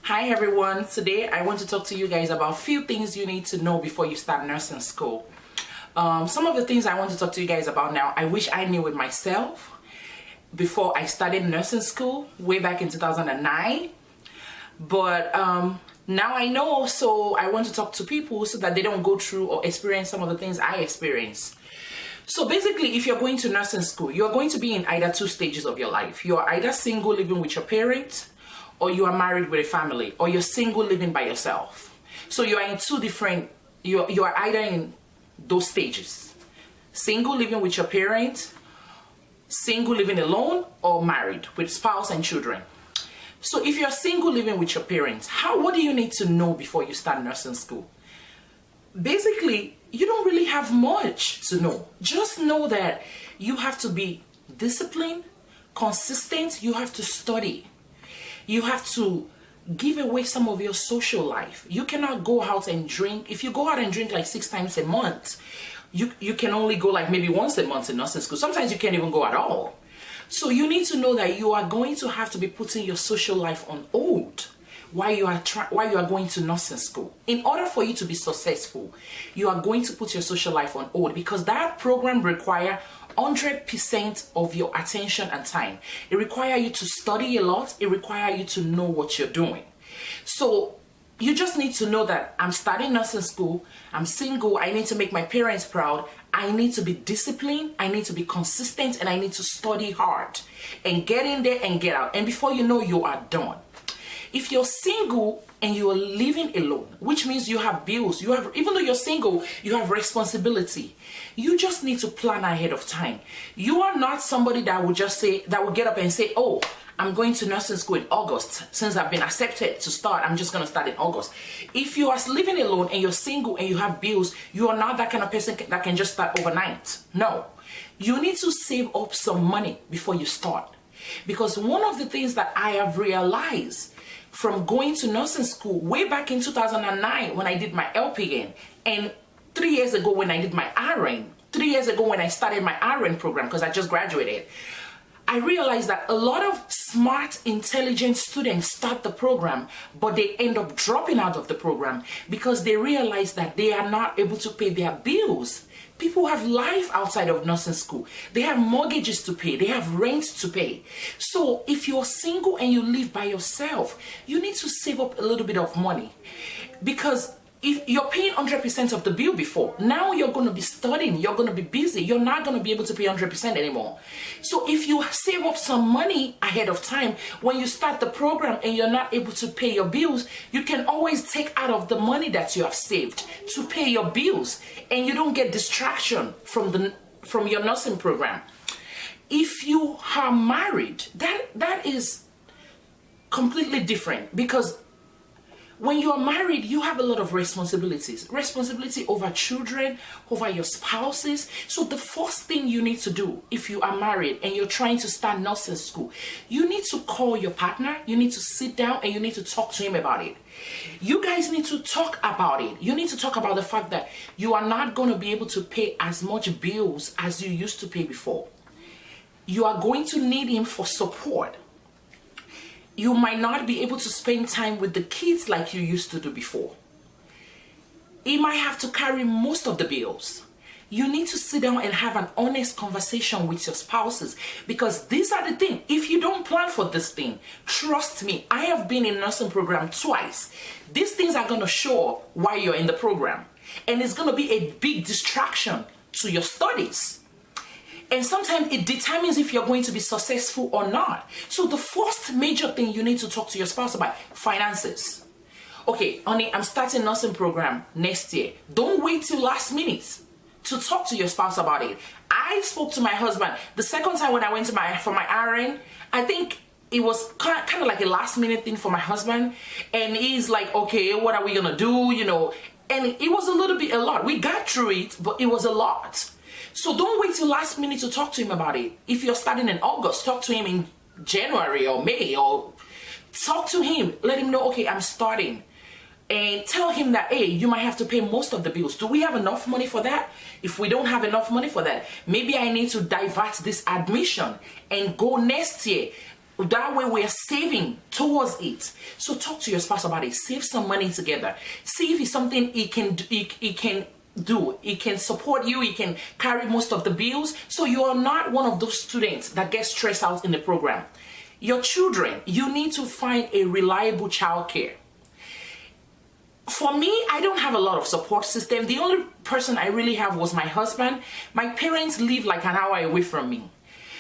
Hi everyone, today I want to talk to you guys about a few things you need to know before you start nursing school. Some of the things I want to talk to you guys about now, I wish I knew it myself before I started nursing school way back in 2009. But now I know, so I want to talk to people so that they don't go through or experience some of the things I experienced. So basically, if you're going to nursing school, you're going to be in either two stages of your life. You're either single living with your parents, or you are married with a family, or you're single living by yourself. So you are in two different, you are either in those stages. Single living with your parents, single living alone, or married with spouse and children. So if you're single living with your parents, what do you need to know before you start nursing school? Basically, you don't really have much to know. Just know that you have to be disciplined, consistent, you have to study. You have to give away some of your social life. You cannot go out and drink. If you go out and drink like 6 times a month, you can only go like maybe once a month in nursing school. Sometimes you can't even go at all. So you need to know that you are going to have to be putting your social life on hold while you are going to nursing school. In order for you to be successful, you are going to put your social life on hold because that program requires 100% of your attention and time. It requires you to study a lot. It requires you to know what you're doing. So you just need to know that I'm starting nursing school, I'm single, I need to make my parents proud, I need to be disciplined, I need to be consistent, and I need to study hard and get in there and get out. And before you know, you are done. If you're single and you are living alone, which means you have bills, even though you're single, you have responsibility. You just need to plan ahead of time. You are not somebody that will get up and say, oh, I'm going to nursing school in August. Since I've been accepted to start, I'm just going to start in August. If you are living alone and you're single and you have bills, you are not that kind of person that can just start overnight. No, you need to save up some money before you start. Because one of the things that I have realized from going to nursing school way back in 2009 when I did my LPN, and 3 years ago when I did my RN, 3 years ago when I started my RN program because I just graduated, I realized that a lot of smart, intelligent students start the program, but they end up dropping out of the program because they realize that they are not able to pay their bills. People have life outside of nursing school. They have mortgages to pay. They have rent to pay. So if you're single and you live by yourself, you need to save up a little bit of money. Because if you're paying 100% of the bill before, now you're going to be studying, you're going to be busy, you're not going to be able to pay 100% anymore. So if you save up some money ahead of time, when you start the program and you're not able to pay your bills, you can always take out of the money that you have saved to pay your bills, and you don't get distraction from your nursing program. If you are married, that is completely different, because when you are married, you have a lot of responsibilities. Responsibility over children, over your spouses. So the first thing you need to do if you are married and you're trying to start nursing school, you need to call your partner, you need to sit down and you need to talk to him about it. You guys need to talk about it. You need to talk about the fact that you are not going to be able to pay as much bills as you used to pay before. You are going to need him for support. You might not be able to spend time with the kids like you used to do before. He might have to carry most of the bills. You need to sit down and have an honest conversation with your spouses, because these are the things. If you don't plan for this thing, trust me, I have been in nursing program twice. These things are going to show up while you're in the program, and it's going to be a big distraction to your studies. And sometimes it determines if you're going to be successful or not. So the first major thing you need to talk to your spouse about, finances. Okay, honey, I'm starting nursing program next year. Don't wait till last minute to talk to your spouse about it. I spoke to my husband the second time when I went for my RN. I think it was kind of like a last minute thing for my husband. And he's like, okay, what are we gonna do? And it was a lot. We got through it, but it was a lot. So don't wait till last minute to talk to him about it. If you're starting in August, talk to him in January or May, or talk to him. Let him know, okay, I'm starting. And tell him that, hey, you might have to pay most of the bills. Do we have enough money for that? If we don't have enough money for that, maybe I need to divert this admission and go next year. That way we're saving towards it. So talk to your spouse about it. Save some money together. See if it's something he can do. He can support you. He can carry most of the bills. So you are not one of those students that get stressed out in the program. Your children, you need to find a reliable childcare. For me, I don't have a lot of support system. The only person I really have was my husband. My parents live like an hour away from me.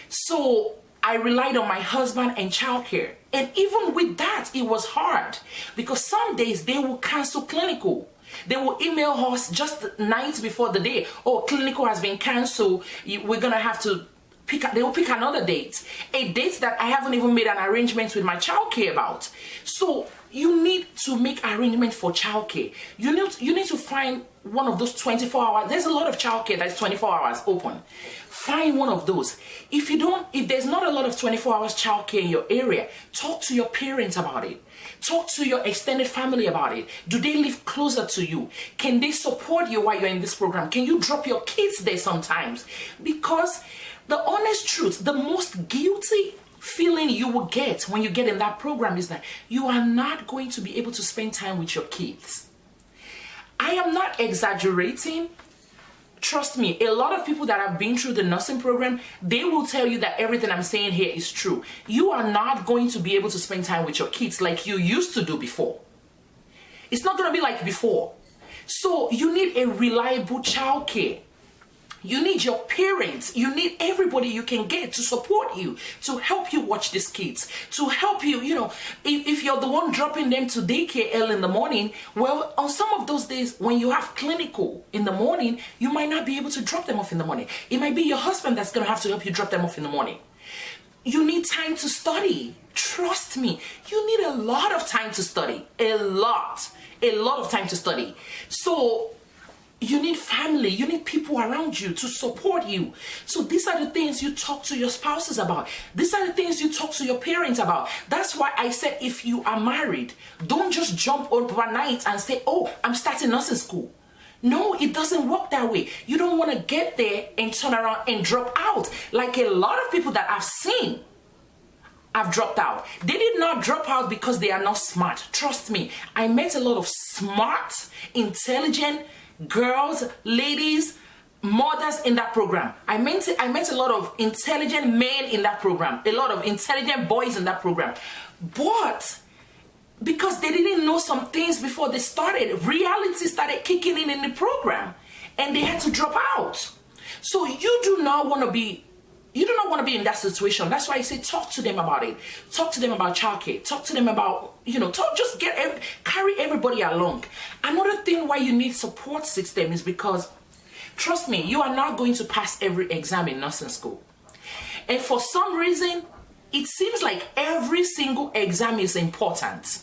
So I relied on my husband and childcare. And even with that, it was hard because some days they will cancel clinical. They will email us just nights before the day. Oh, clinical has been canceled. We're going to have to they will pick another date. A date that I haven't even made an arrangement with my childcare about. So you need to make arrangements for childcare. You need to find one of those 24 hours. There's a lot of childcare that's 24 hours open. Find one of those. If there's not a lot of 24 hours childcare in your area, talk to your parents about it. Talk to your extended family about it. Do they live closer to you? Can they support you while you're in this program? Can you drop your kids there sometimes? Because the honest truth, the most guilty feeling you will get when you get in that program is that you are not going to be able to spend time with your kids. I am not exaggerating. Trust me, a lot of people that have been through the nursing program, they will tell you that everything I'm saying here is true. You are not going to be able to spend time with your kids like you used to do before. It's not going to be like before. So you need a reliable childcare. You need your parents, you need everybody you can get to support you, to help you watch these kids, to help you, if you're the one dropping them to daycare early in the morning, well, on some of those days when you have clinical in the morning, you might not be able to drop them off in the morning. It might be your husband that's going to have to help you drop them off in the morning. You need time to study. Trust me, you need a lot of time to study. A lot of time to study. So you need family, you need people around you to support you. So these are the things you talk to your spouses about. These are the things you talk to your parents about. That's why I said if you are married, don't just jump overnight and say, oh, I'm starting nursing school. No, it doesn't work that way. You don't want to get there and turn around and drop out. Like a lot of people that I've seen have dropped out. They did not drop out because they are not smart. Trust me, I met a lot of smart, intelligent girls, ladies, mothers in that program. I met a lot of intelligent men in that program, a lot of intelligent boys in that program. But because they didn't know some things before they started, reality started kicking in the program and they had to drop out. So you do not want to be in that situation. That's why I say talk to them about it. Talk to them about childcare. Talk to them about, carry everybody along. Another thing why you need support system is because, trust me, you are not going to pass every exam in nursing school. And for some reason, it seems like every single exam is important.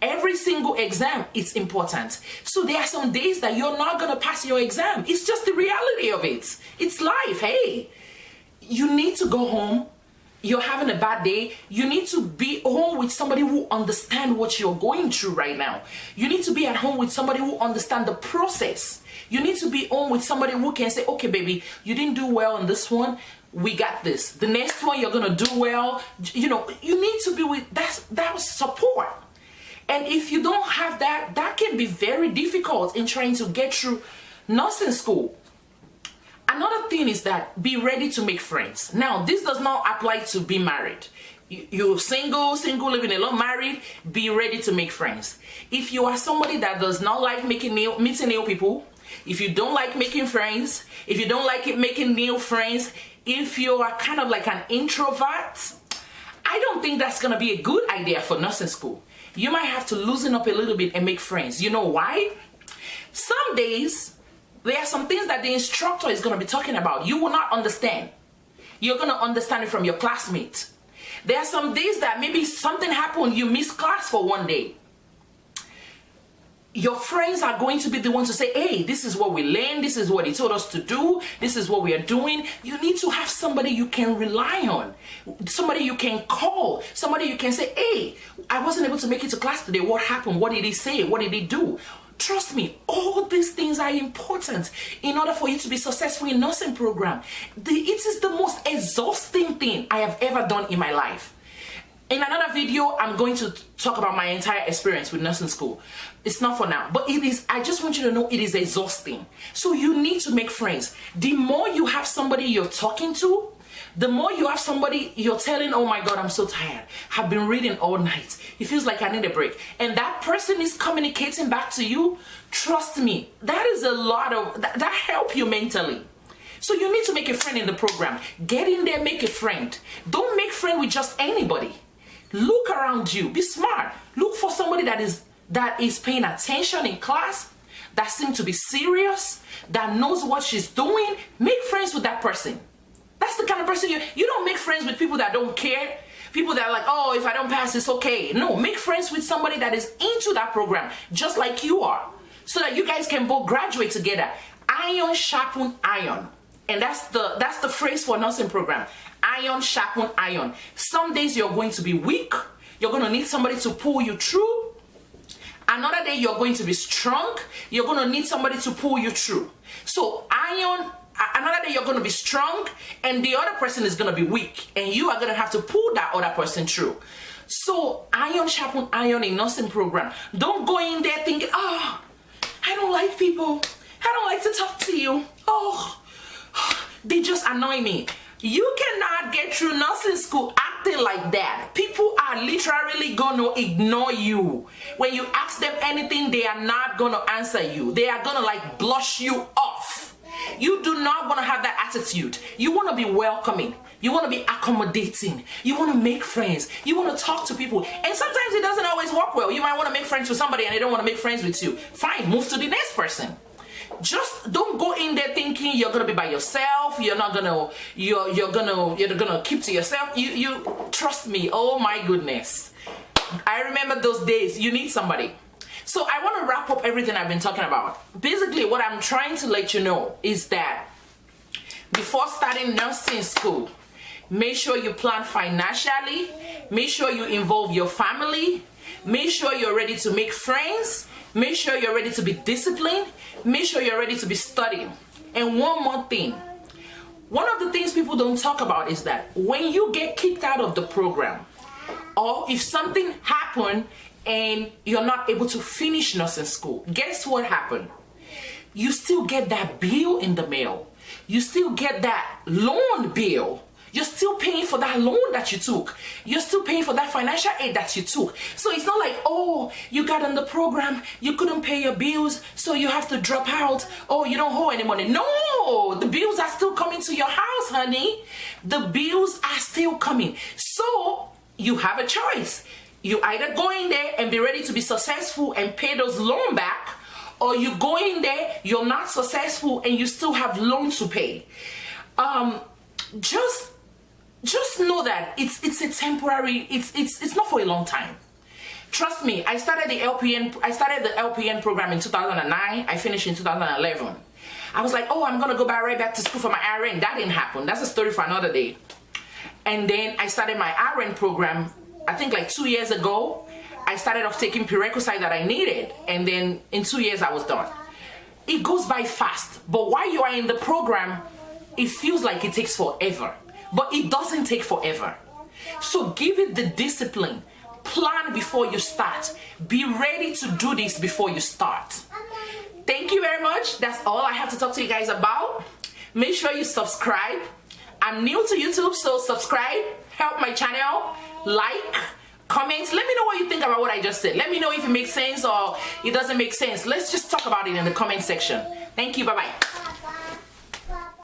Every single exam is important. So there are some days that you're not going to pass your exam. It's just the reality of it. It's life, hey. You need to go home. You're having a bad day. You need to be home with somebody who understands what you're going through right now. You need to be at home with somebody who understands the process. You need to be home with somebody who can say, okay, baby, you didn't do well in this one. We got this. The next one, you're going to do well. You need to be with that support. And if you don't have that, that can be very difficult in trying to get through nursing school. Another thing is that be ready to make friends. Now, this does not apply to be married. You're single, living alone, married, be ready to make friends. If you are somebody that does not like meeting new people, if you don't like making friends, if you don't like making new friends, if you are kind of like an introvert, I don't think that's going to be a good idea for nursing school. You might have to loosen up a little bit and make friends. You know why? Some days, there are some things that the instructor is going to be talking about. You will not understand. You're going to understand it from your classmates. There are some days that maybe something happened, you missed class for one day. Your friends are going to be the ones to say, hey, this is what we learned. This is what he told us to do. This is what we are doing. You need to have somebody you can rely on. Somebody you can call. Somebody you can say, hey, I wasn't able to make it to class today. What happened? What did he say? What did he do? Trust me, all these things are important in order for you to be successful in nursing program. It is the most exhausting thing I have ever done in my life. In another video, I'm going to talk about my entire experience with nursing school. It's not for now, but it is, I just want you to know it is exhausting. So you need to make friends. The more you have somebody you're talking to, the more you have somebody you're telling, oh my God, I'm so tired. I've been reading all night. It feels like I need a break. And that person is communicating back to you. Trust me, that is a lot of, that help you mentally. So you need to make a friend in the program. Get in there, make a friend. Don't make friend with just anybody. Look around you, be smart. Look for somebody that is paying attention in class, that seems to be serious, that knows what she's doing. Make friends with that person. That's the kind of person you don't make friends with people that don't care. People that are like, oh, if I don't pass, it's okay. No, make friends with somebody that is into that program, just like you are, so that you guys can both graduate together. Iron sharpen iron. And that's the phrase for nursing program. Iron sharpen iron. Some days you're going to be weak. You're going to need somebody to pull you through. Another day you're going to be strong. You're going to need somebody to pull you through. So iron, another day you're going to be strong and the other person is going to be weak. And you are going to have to pull that other person through. So iron sharpen iron in nursing program. Don't go in there thinking, oh, I don't like people. I don't like to talk to you. Oh, they just annoy me. You cannot get through nursing school acting like that. People are literally gonna ignore you. When you ask them anything, they are not gonna answer you. They are gonna like blush you off. You do not wanna have that attitude. You wanna be welcoming. You wanna be accommodating. You wanna make friends. You wanna talk to people. And sometimes it doesn't always work well. You might wanna make friends with somebody and they don't wanna make friends with you. Fine, move to the next person. Just don't go in there thinking you're gonna be by yourself. You're gonna keep to yourself. You trust me. Oh my goodness, I remember those days. You need somebody. So I want to wrap up everything I've been talking about. Basically, what I'm trying to let you know is that before starting nursing school, make sure you plan financially. Make sure you involve your family. Make sure you're ready to make friends. Make sure you're ready to be disciplined. Make sure you're ready to be studying. And one more thing. One of the things people don't talk about is that when you get kicked out of the program, or if something happened and you're not able to finish nursing school, guess what happened? You still get that bill in the mail. You still get that loan bill. You're still paying for that loan that you took. You're still paying for that financial aid that you took. So it's not like, oh, you got on the program, you couldn't pay your bills, so you have to drop out. Oh, you don't owe any money. No, the bills are still coming to your house, honey. The bills are still coming. So you have a choice. You either go in there and be ready to be successful and pay those loans back, or you go in there, you're not successful and you still have loans to pay. Just know that it's a temporary, it's not for a long time. Trust me, I started the LPN program in 2009. I finished in 2011. I was like, oh, I'm gonna go right back to school for my RN. That didn't happen. That's a story for another day. And then I started my RN program, I think like 2 years ago. I started off taking prerequisite that I needed, and then in 2 years I was done. It goes by fast, but while you are in the program, it feels like it takes forever. But it doesn't take forever. So give it the discipline. Plan before you start. Be ready to do this before you start. Thank you very much. That's all I have to talk to you guys about. Make sure you subscribe. I'm new to YouTube, so subscribe. Help my channel. Like. Comment. Let me know what you think about what I just said. Let me know if it makes sense or it doesn't make sense. Let's just talk about it in the comment section. Thank you. Bye-bye.